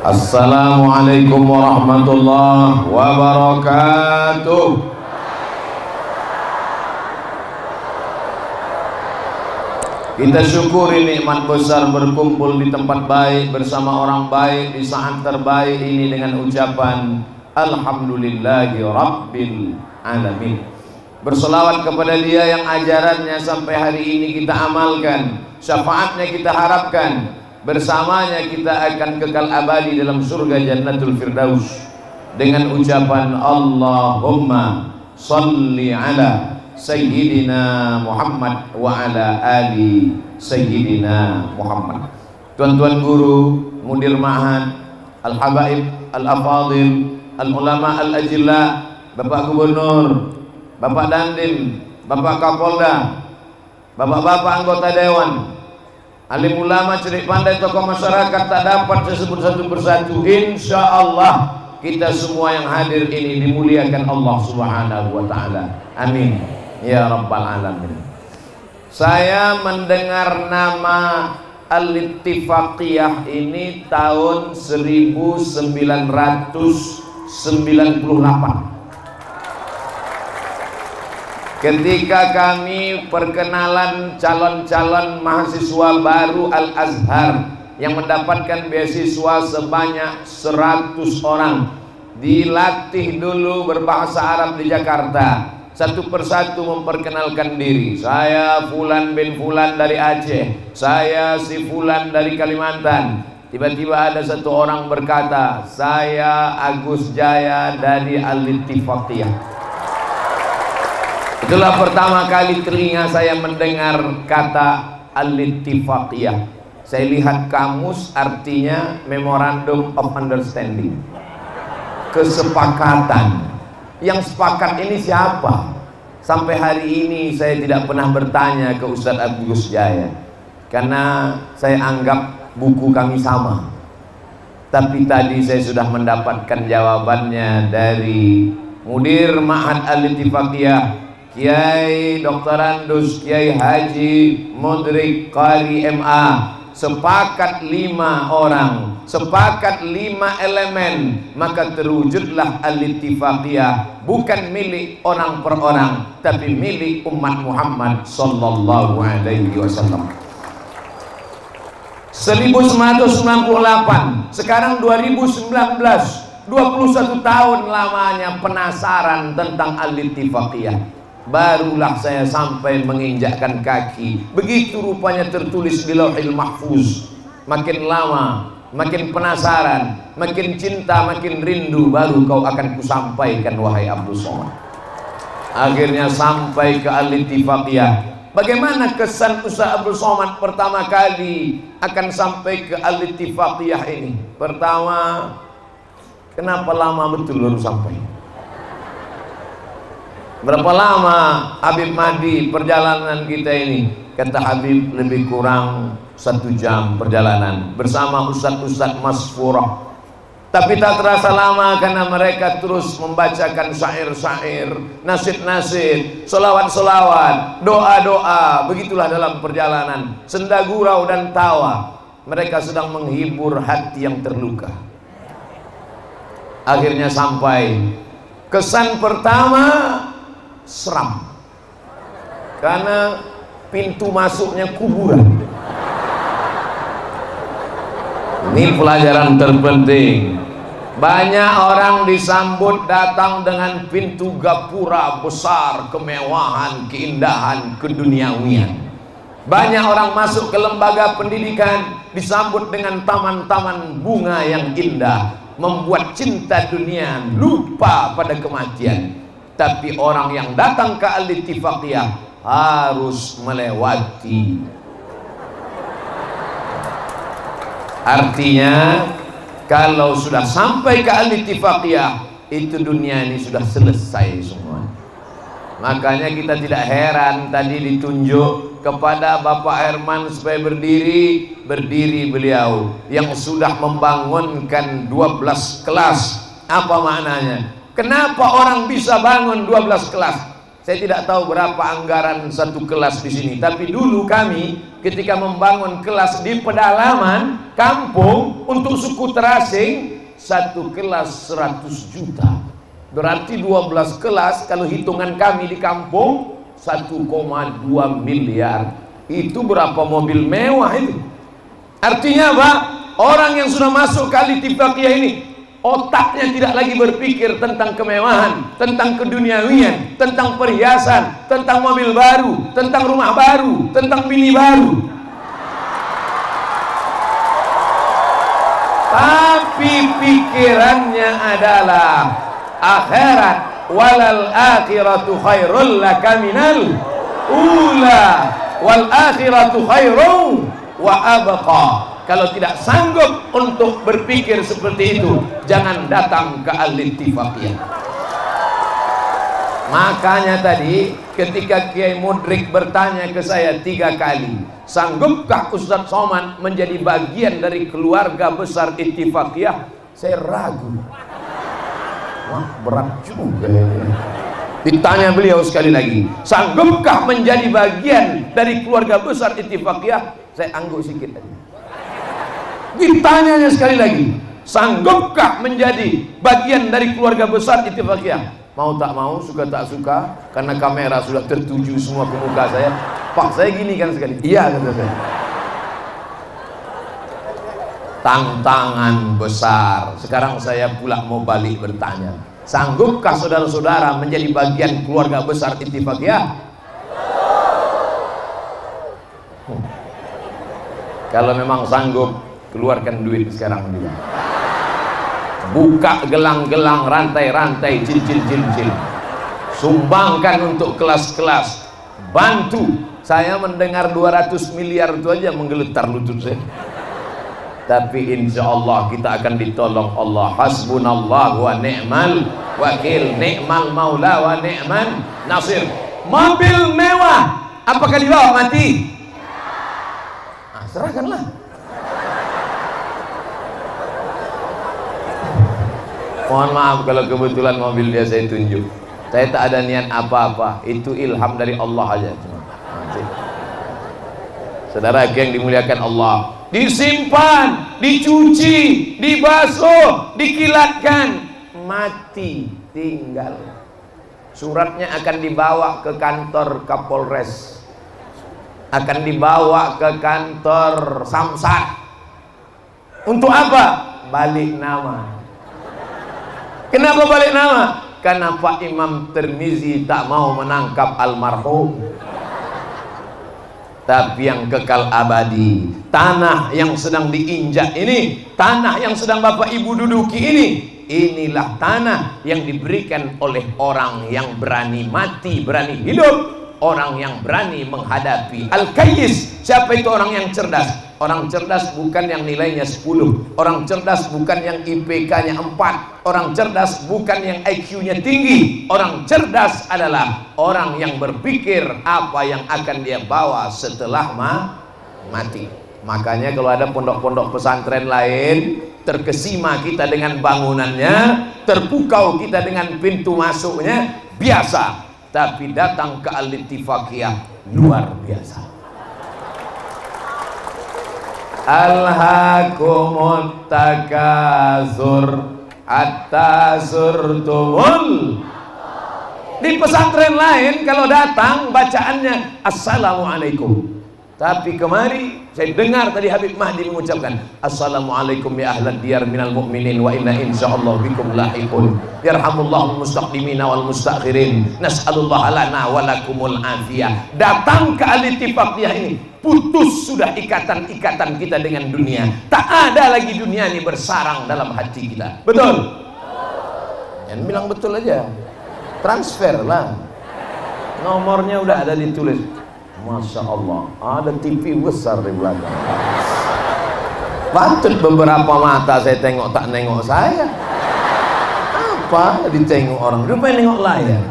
Assalamualaikum warahmatullahi wabarakatuh. Kita syukuri nikmat besar berkumpul di tempat baik bersama orang baik di saat terbaik ini dengan ucapan Alhamdulillahi Rabbil Alamin. Berselawat kepada Dia yang ajarannya sampai hari ini kita amalkan, syafaatnya kita harapkan, bersamanya kita akan kekal abadi dalam surga Jannatul Firdaus dengan ucapan Allahumma salli ala Sayyidina Muhammad wa ala ali Sayyidina Muhammad. Tuan-tuan guru, mudir ma'had, al-habaib, al-afadil, al-ulama, al-ajilla, Bapak Gubernur, Bapak Dandim, Bapak Kapolda, Bapak-bapak anggota dewan, alim ulama, cerik pandai, tokoh masyarakat, tak dapat saya sebut satu persatu. Insya Allah kita semua yang hadir ini dimuliakan Allah Subhanahu wa Ta'ala. Amin ya Rabbal Alamin. Saya mendengar nama Al-Ittifaqiyah ini tahun 1998 ketika kami perkenalan calon-calon mahasiswa baru Al-Azhar yang mendapatkan beasiswa sebanyak 100 orang. Dilatih dulu berbahasa Arab di Jakarta, satu persatu memperkenalkan diri. Saya Fulan bin Fulan dari Aceh, saya si Fulan dari Kalimantan. Tiba-tiba ada satu orang berkata, saya Agus Jaya dari Al-Ittifaqiyah. Itulah pertama kali telinga saya mendengar kata Al-Ittifaqiyah. Saya lihat kamus, artinya Memorandum of Understanding, kesepakatan. Yang sepakat ini siapa? Sampai hari ini saya tidak pernah bertanya ke Ustadz Agus Jaya, karena saya anggap buku kami sama. Tapi tadi saya sudah mendapatkan jawabannya dari Mudir Ma'had Al-Ittifaqiyah, Kiai Dr. Andus Kiai Haji Mudrik Qari MA. Sepakat 5 orang, sepakat 5 elemen, maka terwujudlah Al-Ittifaqiyah, bukan milik orang per orang, tapi milik umat Muhammad sallallahu alaihi wasallam. 1998, sekarang 2019, 21 tahun lamanya penasaran tentang Al-Ittifaqiyah. Barulah saya sampai menginjakkan kaki. Begitu rupanya tertulis di Lauhil Mahfuz. Makin lama, makin penasaran, makin cinta, makin rindu, baru kau akan kusampaikan wahai Abdul Somad. Akhirnya sampai ke Al-Ittifaqiyah. Bagaimana kesan Ustaz Abdul Somad pertama kali akan sampai ke Al-Ittifaqiyah ini? Pertama, kenapa lama betul baru sampai? Berapa lama Habib Mahdi perjalanan kita ini? Kata Habib lebih kurang 1 jam perjalanan bersama Ustadz-Ustadz Masfurah. Tapi tak terasa lama karena mereka terus membacakan syair-syair, nasid-nasid, solawat-solawat, doa-doa. Begitulah dalam perjalanan, senda gurau dan tawa. Mereka sedang menghibur hati yang terluka. Akhirnya sampai. Kesan pertama, seram, karena pintu masuknya kuburan. Ini pelajaran terpenting. Banyak orang disambut datang dengan pintu gapura besar, kemewahan, keindahan, keduniawian. Banyak orang masuk ke lembaga pendidikan disambut dengan taman-taman bunga yang indah, membuat cinta dunia lupa pada kematian. Tapi orang yang datang ke Al-Ittifaqiyah harus melewati. Artinya kalau sudah sampai ke Al-Ittifaqiyah, itu dunia ini sudah selesai semua. Makanya kita tidak heran tadi ditunjuk kepada Bapak Herman supaya berdiri. Berdiri beliau yang sudah membangunkan 12 kelas. Apa maknanya? Kenapa orang bisa bangun 12 kelas? Saya tidak tahu berapa anggaran satu kelas di sini, tapi dulu kami ketika membangun kelas di pedalaman kampung untuk suku terasing, satu kelas 100 juta. Berarti 12 kelas, kalau hitungan kami di kampung 1,2 miliar. Itu berapa mobil mewah itu? Artinya apa? Orang yang sudah masuk ke Al-Ittifaqiyah ini, otaknya tidak lagi berpikir tentang kemewahan, tentang keduniawian, tentang perhiasan, tentang mobil baru, tentang rumah baru, tentang bini baru. Tapi pikirannya adalah akhirat. Walal akhiratu khairul laka minal ula wal akhiratu khairu wa abqa. Kalau tidak sanggup untuk berpikir seperti itu, jangan datang ke Al-Ittifaqiyah. Makanya tadi ketika Kiai Mudrik bertanya ke saya 3 kali, sanggupkah Ustadz Somad menjadi bagian dari keluarga besar Ittifaqiyah? Saya ragu. Wah, berat juga ini. Ditanya beliau sekali lagi, sanggupkah menjadi bagian dari keluarga besar Ittifaqiyah? Saya angguk sedikit tadi. Ditanyanya sekali lagi, sanggupkah menjadi bagian dari keluarga besar Ittifaqiyah? Mau tak mau, suka tak suka, karena kamera sudah tertuju semua ke muka saya. Pak, saya gini kan sekali. Iya, kata saya. Tantangan besar. Sekarang saya pula mau balik bertanya, sanggupkah saudara-saudara menjadi bagian keluarga besar Ittifaqiyah? Kalau memang sanggup, keluarkan duit sekarang juga. Buka gelang-gelang, rantai-rantai, cincin-cincin. Sumbangkan untuk kelas-kelas. Bantu. Saya mendengar 200 miliar itu aja menggeletar lutut saya. Tapi insya Allah kita akan ditolong Allah. Hasbunallah wa ni'mal wakil, ni'mal maula wa ni'man nasir. Mobil mewah, apakah dibawa mati? Nah, serahkanlah. Mohon maaf kalau kebetulan mobil dia saya tunjuk. Saya tak ada niat apa-apa. Itu ilham dari Allah aja. Saudara yang dimuliakan Allah, disimpan, dicuci, dibasuh, dikilatkan, mati, tinggal. Suratnya akan dibawa ke kantor Kapolres, akan dibawa ke kantor Samsat. Untuk apa? Balik nama. Kenapa balik nama? Karena Pak Imam Tirmizi tak mau menangkap almarhum. Tapi yang kekal abadi, tanah yang sedang diinjak ini, tanah yang sedang Bapak Ibu duduki ini, inilah tanah yang diberikan oleh orang yang berani mati, berani hidup, orang yang berani menghadapi Al-Kayyis. Siapa itu orang yang cerdas? Orang cerdas bukan yang nilainya 10, orang cerdas bukan yang IPK-nya 4, orang cerdas bukan yang IQ-nya tinggi. Orang cerdas adalah orang yang berpikir apa yang akan dia bawa setelah mati. Makanya kalau ada pondok-pondok pesantren lain, terkesima kita dengan bangunannya, terpukau kita dengan pintu masuknya, biasa. Tapi datang ke Al-Ittifaqiyah luar biasa. Alhaakumut takasur hatta zurtumul. Di pesantren lain kalau datang bacaannya Assalamualaikum. Tapi kemari saya dengar tadi Habib Mahdi mengucapkan Assalamualaikum ya ahlad diyar minal mu'minin wa inna insyaallah bikum lahiqun. Yarhamullahu mustaqdimina wal mustakhirin. Nas'alullah lana wa lakumul afiyah. Datang ke Al-Ittifaqiyah ini, putus sudah ikatan-ikatan kita dengan dunia. Tak ada lagi dunia ini bersarang dalam hati kita. Betul? Yang bilang betul aja. Transfer lah. Nomornya udah ada ditulis. Masya Allah, ada TV besar di belakang. Patut beberapa mata saya tengok tak nengok saya. Apa ditengok orang? Dia pengen nengok layar.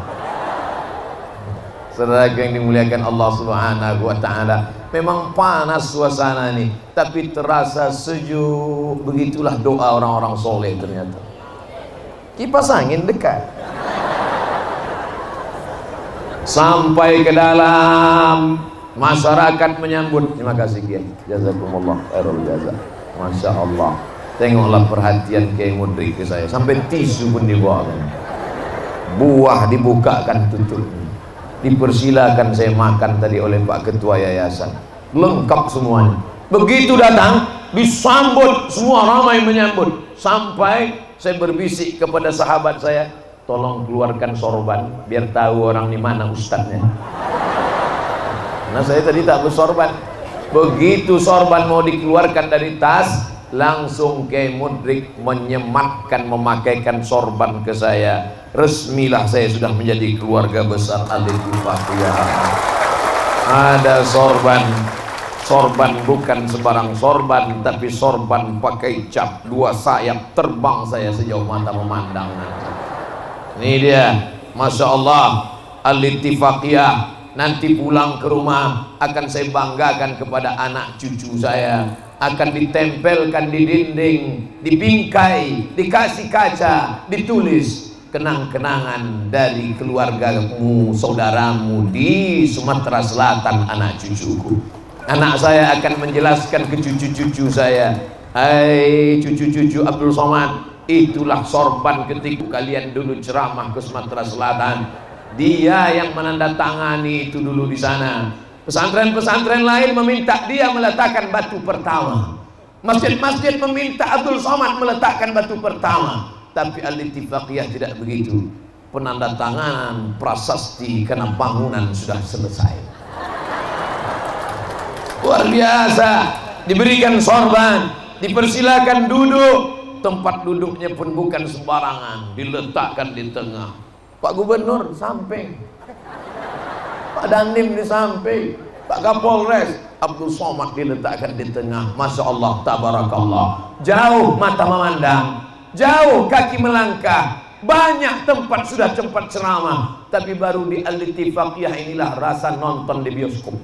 Saudara yang dimuliakan Allah Subhanahu wa Ta'ala, memang panas suasana ini, tapi terasa sejuk. Begitulah doa orang-orang soleh ternyata. Kipas angin dekat. sampai ke dalam, masyarakat menyambut. Terima kasih Kiai, jazakumullah khairul jaza. Masya Allah, tengoklah perhatian Kiai Mudrik ke saya, sampai tisu pun dibawakan, buah dibukakan tutupnya, dipersilakan saya makan tadi oleh Pak Ketua Yayasan, lengkap semuanya. Begitu datang disambut, semua ramai menyambut, sampai saya berbisik kepada sahabat saya, tolong keluarkan sorban biar tahu orang di mana ustadznya. Nah saya tadi tak bersorban. Begitu sorban mau dikeluarkan dari tas, langsung Kiai Mudrik menyematkan, memakaikan sorban ke saya. Resmilah saya sudah menjadi keluarga besar Al-Ittifaqiyah. Ada sorban. Sorban bukan sebarang sorban, tapi sorban pakai cap 2 sayap, terbang saya sejauh mata memandang. Ini dia, Masya Allah, Al-Ittifaqiyah. Nanti pulang ke rumah akan saya banggakan kepada anak cucu saya, akan ditempelkan di dinding, dibingkai, dikasih kaca, ditulis kenang-kenangan dari keluargamu, saudaramu di Sumatera Selatan, anak cucuku. Anak saya akan menjelaskan ke cucu-cucu saya, hai cucu-cucu Abdul Somad, itulah sorban ketika kalian dulu ceramah ke Sumatera Selatan. Dia yang menandatangani itu dulu di sana. Pesantren-pesantren lain meminta dia meletakkan batu pertama. Masjid-masjid meminta Abdul Somad meletakkan batu pertama. Tapi Al-Ittifaqiyah tidak begitu. Penandatanganan prasasti karena bangunan sudah selesai. Luar biasa, diberikan sorban, dipersilakan duduk, tempat duduknya pun bukan sembarangan, diletakkan di tengah. Pak Gubernur samping, Pak Dandim di samping, Pak Kapolres, Abdul Somad diletakkan di tengah. Masya Allah, tabarakallah. Jauh mata memandang, jauh kaki melangkah, banyak tempat sudah tempat ceramah, tapi baru di Al-Ittifaqiyah inilah rasa nonton di bioskop.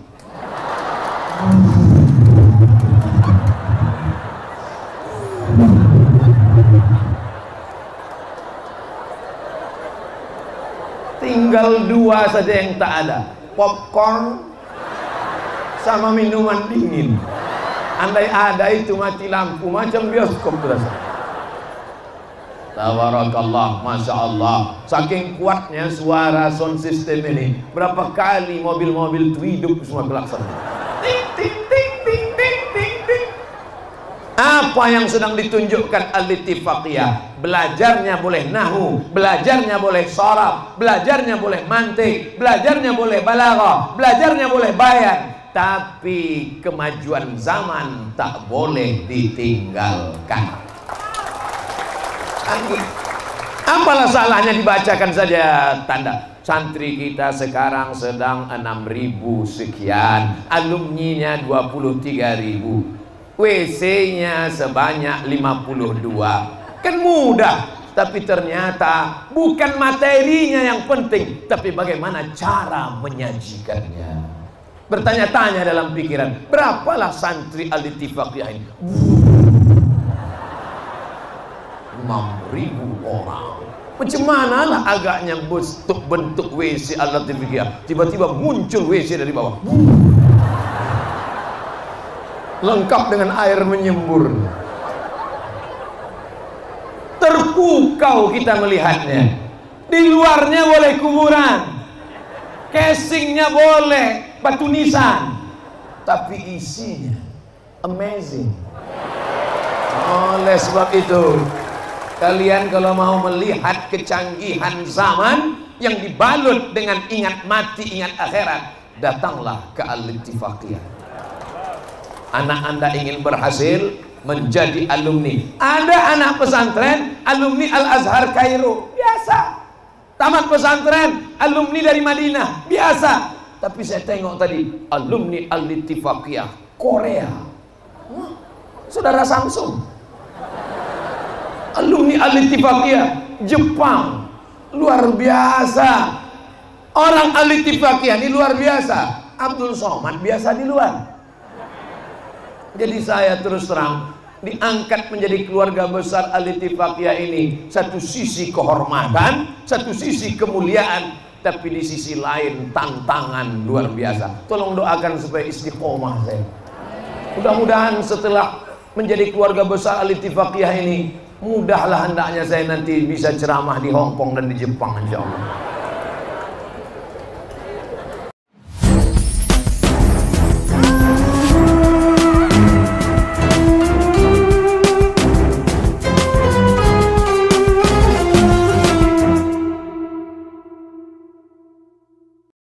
Tinggal 2 saja yang tak ada, popcorn sama minuman dingin. Andai ada itu mati lampu, macam bioskop terasa. Tabarakallah, Masya Allah. Saking kuatnya suara sound system ini, berapa kali mobil-mobil itu hidup semua klakson. Ting, ting, ting, ting, ting, ting, ting. Apa yang sedang ditunjukkan Al-Ittifaqiyah? Belajarnya boleh nahu, belajarnya boleh sharaf, belajarnya boleh mantik, belajarnya boleh balaghah, belajarnya boleh bayan. Tapi kemajuan zaman tak boleh ditinggalkan. Apalah salahnya dibacakan saja tanda. Santri kita sekarang sedang 6.000 sekian, alumninya 23.000, WC-nya sebanyak 52. Kan mudah, tapi ternyata bukan materinya yang penting, tapi bagaimana cara menyajikannya. Bertanya-tanya dalam pikiran, berapalah santri Al-Ittifaqiyah ini? 6.000 orang. Macam manalah agaknya bentuk WC Al-Ittifaqiyah, tiba-tiba muncul WC dari bawah, lengkap dengan air menyembur. Terpukau kita melihatnya. Di luarnya boleh kuburan, casingnya boleh batu nisan, tapi isinya amazing. Oleh sebab itu, kalian kalau mau melihat kecanggihan zaman yang dibalut dengan ingat mati, ingat akhirat, datanglah ke Al-Ittifaqiyah. Anak Anda ingin berhasil menjadi alumni. Ada anak pesantren alumni Al-Azhar Kairo, biasa. Tamat pesantren alumni dari Madinah, biasa. Tapi saya tengok tadi alumni Al-Ittifaqiyah Korea, saudara Samsung. Alumni Al-Ittifaqiyah Jepang, luar biasa. Orang Al-Ittifaqiyah ini luar biasa. Abdul Somad biasa di luar. Jadi saya terus terang, diangkat menjadi keluarga besar Al-Ittifaqiyah ini. Satu sisi kehormatan, satu sisi kemuliaan, tapi di sisi lain tantangan luar biasa. Tolong doakan supaya istiqomah saya. Mudah-mudahan setelah menjadi keluarga besar Al-Ittifaqiyah ini, mudahlah hendaknya saya nanti bisa ceramah di Hong Kong dan di Jepang, insya Allah.